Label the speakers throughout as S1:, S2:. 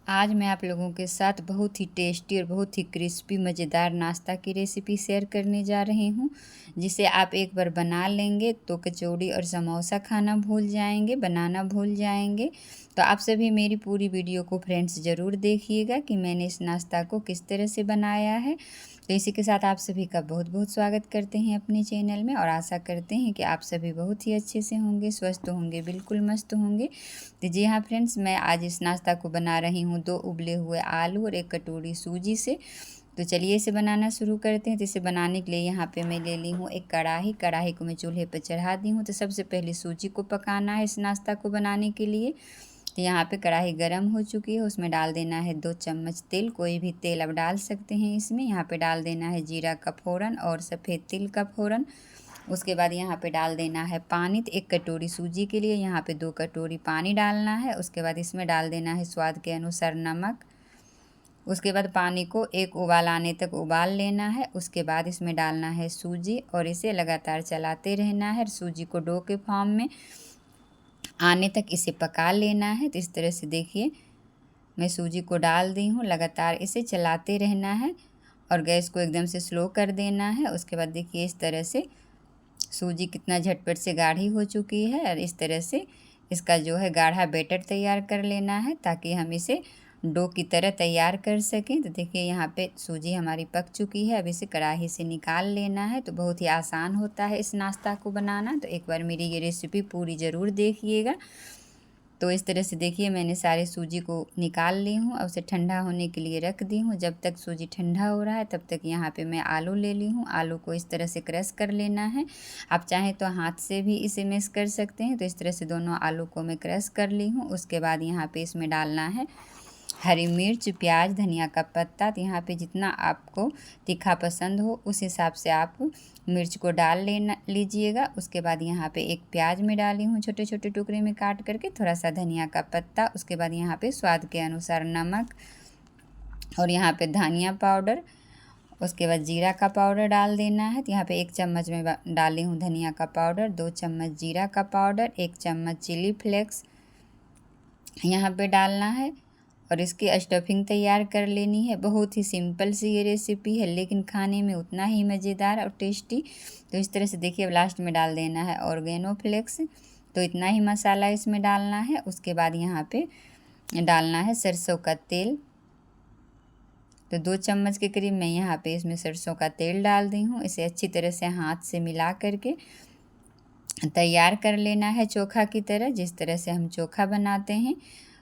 S1: आज मैं आप लोगों के साथ बहुत ही टेस्टी और बहुत ही क्रिस्पी मज़ेदार नाश्ता की रेसिपी शेयर करने जा रही हूँ, जिसे आप एक बार बना लेंगे तो कचौड़ी और समोसा खाना भूल जाएंगे, बनाना भूल जाएंगे। तो आप सभी मेरी पूरी वीडियो को फ्रेंड्स ज़रूर देखिएगा कि मैंने इस नाश्ता को किस तरह से बनाया है। तो इसी के साथ आप सभी का बहुत बहुत स्वागत करते हैं अपने चैनल में और आशा करते हैं कि आप सभी बहुत ही अच्छे से होंगे, स्वस्थ होंगे, बिल्कुल मस्त होंगे। तो जी हाँ फ्रेंड्स, मैं आज इस नाश्ता को बना रही हूँ 2 उबले हुए आलू और 1 कटोरी सूजी से। तो चलिए इसे बनाना शुरू करते हैं। तो इसे बनाने के लिए यहाँ पे मैं ले ली हूँ एक कढ़ाई को मैं चूल्हे पर चढ़ा दी हूँ। तो सबसे पहले सूजी को पकाना है इस नाश्ता को बनाने के लिए। तो यहाँ पे कढ़ाई गर्म हो चुकी है, उसमें डाल देना है 2 चम्मच तेल। कोई भी तेल आप डाल सकते हैं इसमें। यहाँ पे डाल देना है जीरा का फ़ोरन और सफ़ेद तिल का फ़ोरन। उसके बाद यहाँ पे डाल देना है पानी। तो 1 कटोरी सूजी के लिए यहाँ पे 2 कटोरी पानी डालना है। उसके बाद इसमें डाल देना है स्वाद के अनुसार नमक। उसके बाद पानी को एक उबाल आने तक उबाल लेना है। उसके बाद इसमें डालना है सूजी और इसे लगातार चलाते रहना है। सूजी को डो के फॉर्म में आने तक इसे पका लेना है। तो इस तरह से देखिए मैं सूजी को डाल दी हूँ, लगातार इसे चलाते रहना है और गैस को एकदम से स्लो कर देना है। उसके बाद देखिए इस तरह से सूजी कितना झटपट से गाढ़ी हो चुकी है और इस तरह से इसका जो है गाढ़ा बैटर तैयार कर लेना है ताकि हम इसे डो की तरह तैयार कर सकें। तो देखिए यहाँ पे सूजी हमारी पक चुकी है। अब इसे कढ़ाई से निकाल लेना है। तो बहुत ही आसान होता है इस नाश्ता को बनाना। तो एक बार मेरी ये रेसिपी पूरी ज़रूर देखिएगा। तो इस तरह से देखिए मैंने सारे सूजी को निकाल ली हूँ और उसे ठंडा होने के लिए रख दी हूँ। जब तक सूजी ठंडा हो रहा है तब तक यहाँ पे मैं आलू ले ली हूँ। आलू को इस तरह से क्रश कर लेना है। आप चाहें तो हाथ से भी इसे मैश कर सकते हैं। तो इस तरह से दोनों आलू को मैं क्रश कर ली हूँ। उसके बाद यहाँ पे इसमें डालना है हरी मिर्च, प्याज, धनिया का पत्ता। तो यहाँ पे जितना आपको तीखा पसंद हो उस हिसाब से आप मिर्च को डाल लेना लीजिएगा। उसके बाद यहाँ पे एक प्याज में डाली हूँ छोटे छोटे टुकड़े में काट करके, थोड़ा सा धनिया का पत्ता। उसके बाद यहाँ पे स्वाद के अनुसार नमक और यहाँ पे धनिया पाउडर। उसके बाद जीरा का पाउडर डाल देना है। तो यहाँ पे 1 चम्मच में डाली हूँ धनिया का पाउडर, 2 चम्मच जीरा का पाउडर, 1 चम्मच चिली फ्लेक्स यहाँ पे डालना है और इसकी स्टफिंग तैयार कर लेनी है। बहुत ही सिंपल सी ये रेसिपी है लेकिन खाने में उतना ही मज़ेदार और टेस्टी। तो इस तरह से देखिए अब लास्ट में डाल देना है ऑर्गेनो फ्लेक्स। तो इतना ही मसाला इसमें डालना है। उसके बाद यहाँ पे डालना है सरसों का तेल। तो 2 चम्मच के करीब मैं यहाँ पे इसमें सरसों का तेल डाल दी हूँ। इसे अच्छी तरह से हाथ से मिला करके तैयार कर लेना है चोखा की तरह, जिस तरह से हम चोखा बनाते हैं।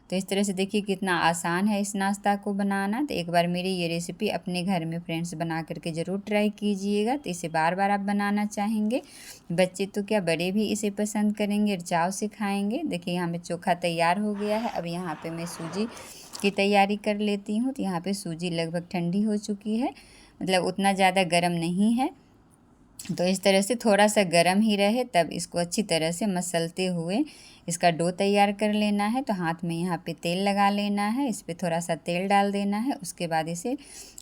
S1: तो इस तरह से देखिए कितना आसान है इस नाश्ता को बनाना। तो एक बार मेरी ये रेसिपी अपने घर में फ्रेंड्स बना करके ज़रूर ट्राई कीजिएगा। तो इसे बार बार आप बनाना चाहेंगे। बच्चे तो क्या बड़े भी इसे पसंद करेंगे और चाव से खाएंगे। देखिए यहाँ पे चोखा तैयार हो गया है। अब यहाँ पे मैं सूजी की तैयारी कर लेती हूँ। तो यहाँ पे सूजी लगभग ठंडी हो चुकी है, मतलब उतना ज़्यादा गर्म नहीं है। तो इस तरह से थोड़ा सा गर्म ही रहे तब इसको अच्छी तरह से मसलते हुए इसका डो तैयार कर लेना है। तो हाथ में यहाँ पे तेल लगा लेना है, इस पर थोड़ा सा तेल डाल देना है। उसके बाद इसे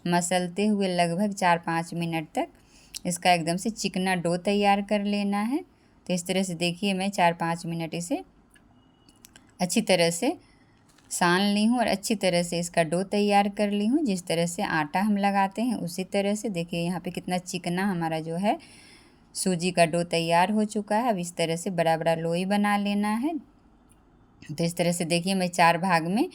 S1: मसलते हुए लगभग 4-5 मिनट तक इसका एकदम से चिकना डो तैयार कर लेना है। तो इस तरह से देखिए मैं 4-5 मिनट इसे अच्छी तरह से सान ली हूँ और अच्छी तरह से इसका डो तैयार कर ली हूँ। जिस तरह से आटा हम लगाते हैं उसी तरह से देखिए यहाँ पे कितना चिकना हमारा जो है सूजी का डो तैयार हो चुका है। अब इस तरह से बड़ा बड़ा लोई बना लेना है। तो इस तरह से देखिए मैं 4 भाग में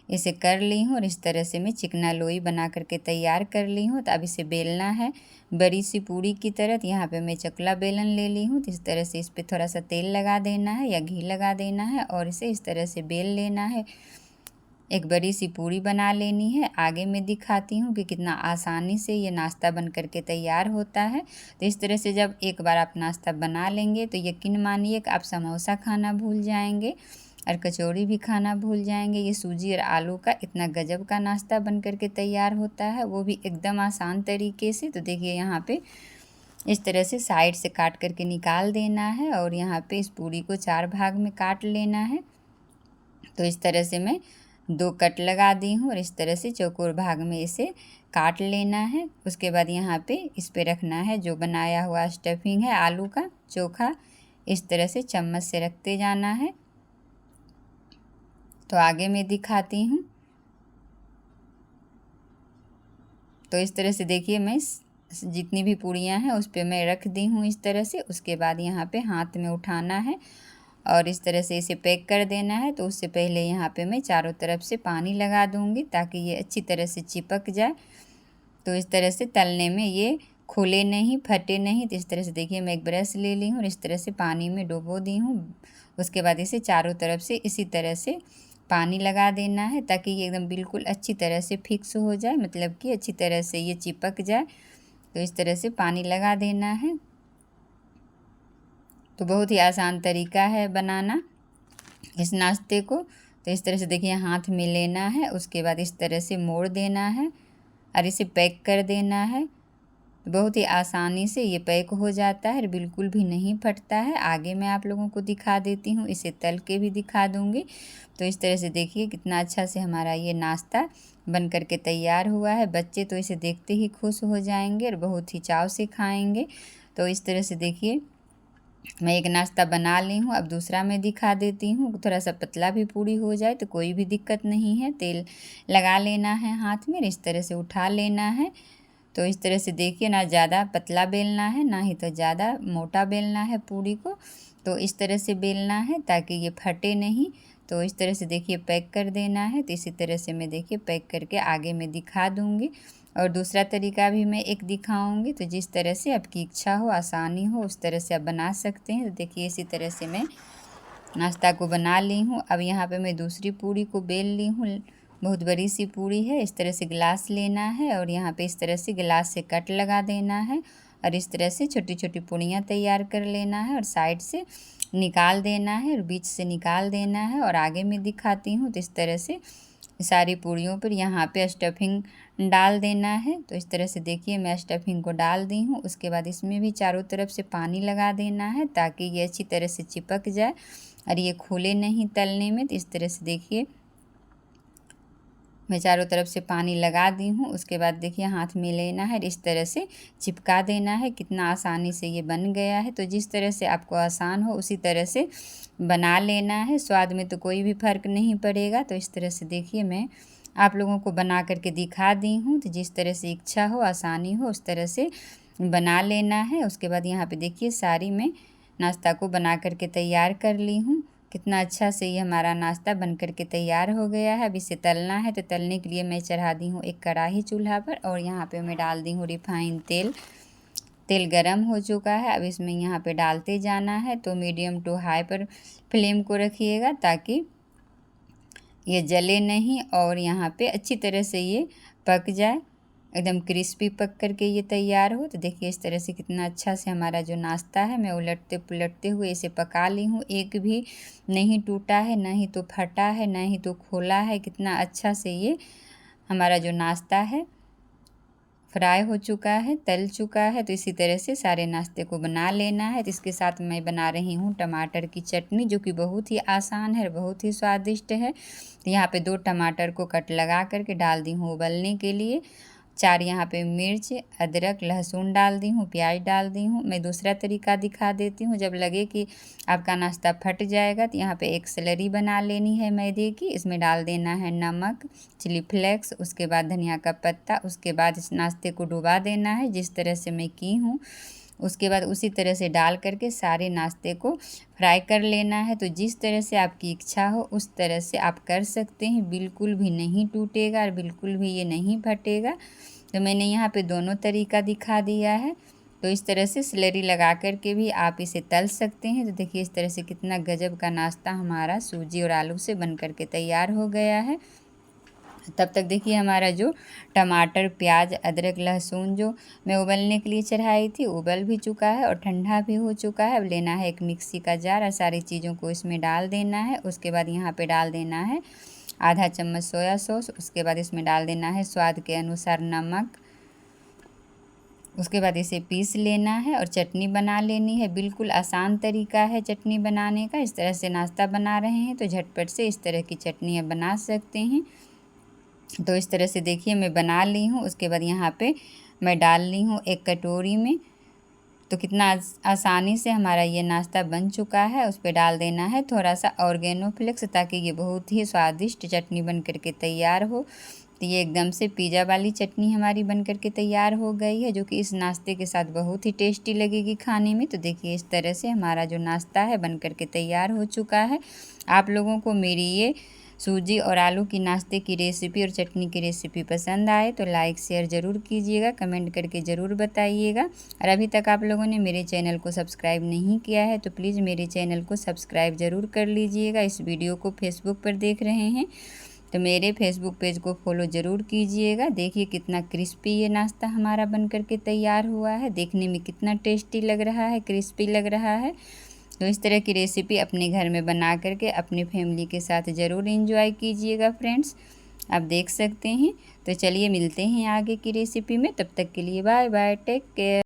S1: इसे कर ली हूँ और इस तरह से मैं चिकना लोई बना करके तैयार कर ली हूँ। तो अब इसे बेलना है बड़ी सी पूड़ी की तरह। तो यहाँ पे मैं चकला बेलन ले ली हूँ। तो इस तरह से इस पर थोड़ा सा तेल लगा देना है या घी लगा देना है और इसे इस तरह से बेल लेना है। एक बड़ी सी पूड़ी बना लेनी है। आगे मैं दिखाती हूँ कि कितना आसानी से ये नाश्ता बन करके तैयार होता है। तो इस तरह से जब एक बार आप नाश्ता बना लेंगे तो यकीन मानिए कि आप समोसा खाना भूल जाएंगे और कचौड़ी भी खाना भूल जाएंगे। ये सूजी और आलू का इतना गजब का नाश्ता बन करके तैयार होता है, वो भी एकदम आसान तरीके से। तो देखिए यहाँ पे इस तरह से साइड से काट करके निकाल देना है और यहाँ पे इस पूड़ी को 4 भाग में काट लेना है। तो इस तरह से मैं 2 कट लगा दी हूँ और इस तरह से चौकोर भाग में इसे काट लेना है। उसके बाद यहाँ पे इस पे रखना है जो बनाया हुआ स्टफिंग है आलू का चोखा। इस तरह से चम्मच से रखते जाना है। तो आगे मैं दिखाती हूँ। तो इस तरह से देखिए मैं जितनी भी पूड़ियाँ हैं उस पे मैं रख दी हूँ इस तरह से। उसके बाद यहाँ पे हाथ में उठाना है और इस तरह से इसे पैक कर देना है। तो उससे पहले यहाँ पे मैं चारों तरफ से पानी लगा दूँगी ताकि ये अच्छी तरह से चिपक जाए। तो इस तरह से तलने में ये खुले नहीं, फटे नहीं। तो इस तरह से देखिए मैं एक ब्रश ले ली हूँ और इस तरह से पानी में डुबो दी हूँ। उसके बाद इसे चारों तरफ से इसी तरह से पानी लगा देना है ताकि ये एकदम बिल्कुल अच्छी तरह से फिक्स हो जाए, मतलब कि अच्छी तरह से ये चिपक जाए। तो इस तरह से पानी लगा देना है। तो बहुत ही आसान तरीका है बनाना इस नाश्ते को। तो इस तरह से देखिए हाथ में लेना है, उसके बाद इस तरह से मोड़ देना है और इसे पैक कर देना है। बहुत ही आसानी से ये पैक हो जाता है और बिल्कुल भी नहीं फटता है। आगे मैं आप लोगों को दिखा देती हूँ, इसे तल के भी दिखा दूँगी। तो इस तरह से देखिए कितना अच्छा से हमारा ये नाश्ता बन कर के तैयार हुआ है। बच्चे तो इसे देखते ही खुश हो जाएंगे और बहुत ही चाव से खाएंगे। तो इस तरह से देखिए मैं एक नाश्ता बना ली हूँ, अब दूसरा मैं दिखा देती हूँ। थोड़ा सा पतला भी पूड़ी हो जाए तो कोई भी दिक्कत नहीं है। तेल लगा लेना है हाथ में, इस तरह से उठा लेना है। तो इस तरह से देखिए ना ज़्यादा पतला बेलना है ना ही तो ज़्यादा मोटा बेलना है पूड़ी को। तो इस तरह से बेलना है ताकि ये फटे नहीं। तो इस तरह से देखिए पैक कर देना है। तो इसी तरह से मैं देखिए पैक करके आगे में दिखा दूँगी और दूसरा तरीका भी मैं एक दिखाऊंगी। तो जिस तरह से आपकी इच्छा हो, आसानी हो, उस तरह से आप बना सकते हैं। तो देखिए इसी तरह से मैं नाश्ता को बना ली हूँ। अब यहाँ पे मैं दूसरी पूड़ी को बेल ली हूँ। बहुत बड़ी सी पूड़ी है। इस तरह से गिलास लेना है और यहाँ पे इस तरह से गिलास से कट लगा देना है और इस तरह से छोटी छोटी पूड़ियाँ तैयार कर लेना है और साइड से निकाल देना है और बीच से निकाल देना है। और आगे मैं दिखाती हूँ। तो इस तरह से सारी पूड़ियों पर यहाँ पे स्टफिंग डाल देना है। तो इस तरह से देखिए मैं स्टफिंग को डाल दी हूँ। उसके बाद इसमें भी चारों तरफ से पानी लगा देना है ताकि ये अच्छी तरह से चिपक जाए और ये खुले नहीं तलने में। तो इस तरह से देखिए मैं चारों तरफ से पानी लगा दी हूँ। उसके बाद देखिए हाथ में लेना है, इस तरह से चिपका देना है। कितना आसानी से ये बन गया है। तो जिस तरह से आपको आसान हो उसी तरह से बना लेना है। स्वाद में तो कोई भी फ़र्क नहीं पड़ेगा। तो इस तरह से देखिए मैं आप लोगों को बना करके दिखा दी हूँ। तो जिस तरह से इच्छा हो, आसानी हो, उस तरह से बना लेना है। उसके बाद यहाँ पे देखिए सारी मैं नाश्ता को बना करके तैयार कर ली हूँ। कितना अच्छा से ये हमारा नाश्ता बन कर के तैयार हो गया है। अब इसे तलना है। तो तलने के लिए मैं चढ़ा दी हूँ एक कढ़ाई चूल्हा पर और यहाँ पे मैं डाल दी हूँ रिफाइन तेल। तेल गरम हो चुका है। अब इसमें यहाँ पे डालते जाना है। तो मीडियम टू हाई पर फ्लेम को रखिएगा ताकि ये जले नहीं और यहाँ पे अच्छी तरह से ये पक जाए, एकदम क्रिस्पी पक करके ये तैयार हो। तो देखिए इस तरह से कितना अच्छा से हमारा जो नाश्ता है मैं उलटते पुलटते हुए इसे पका ली हूँ। एक भी नहीं टूटा है, ना ही तो फटा है, ना ही तो खोला है। कितना अच्छा से ये हमारा जो नाश्ता है फ्राई हो चुका है, तल चुका है। तो इसी तरह से सारे नाश्ते को बना लेना है। तो इसके साथ मैं बना रही हूँ टमाटर की चटनी, जो कि बहुत ही आसान है, बहुत ही स्वादिष्ट है। तो यहाँ पे 2 टमाटर को कट लगा करके डाल दी हूँ उबलने के लिए। 4 यहाँ पे मिर्च, अदरक, लहसुन डाल दी हूँ, प्याज डाल दी हूँ। मैं दूसरा तरीका दिखा देती हूँ। जब लगे कि आपका नाश्ता फट जाएगा तो यहाँ पे एक स्लरी बना लेनी है मैदे की। इसमें डाल देना है नमक, चिली फ्लेक्स, उसके बाद धनिया का पत्ता। उसके बाद इस नाश्ते को डुबा देना है जिस तरह से मैं की हूँ। उसके बाद उसी तरह से डाल करके सारे नाश्ते को फ्राई कर लेना है। तो जिस तरह से आपकी इच्छा हो उस तरह से आप कर सकते हैं। बिल्कुल भी नहीं टूटेगा और बिल्कुल भी ये नहीं फटेगा। तो मैंने यहाँ पे दोनों तरीका दिखा दिया है। तो इस तरह से स्लरी लगा कर के भी आप इसे तल सकते हैं। तो देखिए इस तरह से कितना गजब का नाश्ता हमारा सूजी और आलू से बन कर के तैयार हो गया है। तब तक देखिए हमारा जो टमाटर, प्याज, अदरक, लहसुन जो मैं उबलने के लिए चढ़ाई थी उबल भी चुका है और ठंडा भी हो चुका है। अब लेना है एक मिक्सी का जार और सारी चीज़ों को इसमें डाल देना है। उसके बाद यहाँ पे डाल देना है आधा चम्मच सोया सॉस। उसके बाद इसमें डाल देना है स्वाद के अनुसार नमक। उसके बाद इसे पीस लेना है और चटनी बना लेनी है। बिल्कुल आसान तरीका है चटनी बनाने का। इस तरह से नाश्ता बना रहे हैं तो झटपट से इस तरह की चटनियाँ बना सकते हैं। तो इस तरह से देखिए मैं बना ली हूँ। उसके बाद यहाँ पे मैं डाल ली हूँ एक कटोरी में। तो कितना आसानी से हमारा ये नाश्ता बन चुका है। उस पर डाल देना है थोड़ा सा ऑर्गेनो फ्लेक्स ताकि ये बहुत ही स्वादिष्ट चटनी बन करके तैयार हो। ये एकदम से पिज़्ज़ा वाली चटनी हमारी बन कर के तैयार हो गई है, जो कि इस नाश्ते के साथ बहुत ही टेस्टी लगेगी खाने में। तो देखिए इस तरह से हमारा जो नाश्ता है बन कर के तैयार हो चुका है। आप लोगों को मेरी ये सूजी और आलू की नाश्ते की रेसिपी और चटनी की रेसिपी पसंद आए तो लाइक शेयर ज़रूर कीजिएगा, कमेंट करके ज़रूर बताइएगा। और अभी तक आप लोगों ने मेरे चैनल को सब्सक्राइब नहीं किया है तो प्लीज़ मेरे चैनल को सब्सक्राइब ज़रूर कर लीजिएगा। इस वीडियो को फेसबुक पर देख रहे हैं तो मेरे फेसबुक पेज को फॉलो ज़रूर कीजिएगा। देखिए कितना क्रिस्पी ये नाश्ता हमारा बन कर के तैयार हुआ है, देखने में कितना टेस्टी लग रहा है, क्रिस्पी लग रहा है। तो इस तरह की रेसिपी अपने घर में बना करके अपने फैमिली के साथ ज़रूर एंजॉय कीजिएगा फ्रेंड्स। आप देख सकते हैं। तो चलिए मिलते हैं आगे की रेसिपी में, तब तक के लिए बाय बाय, टेक केयर।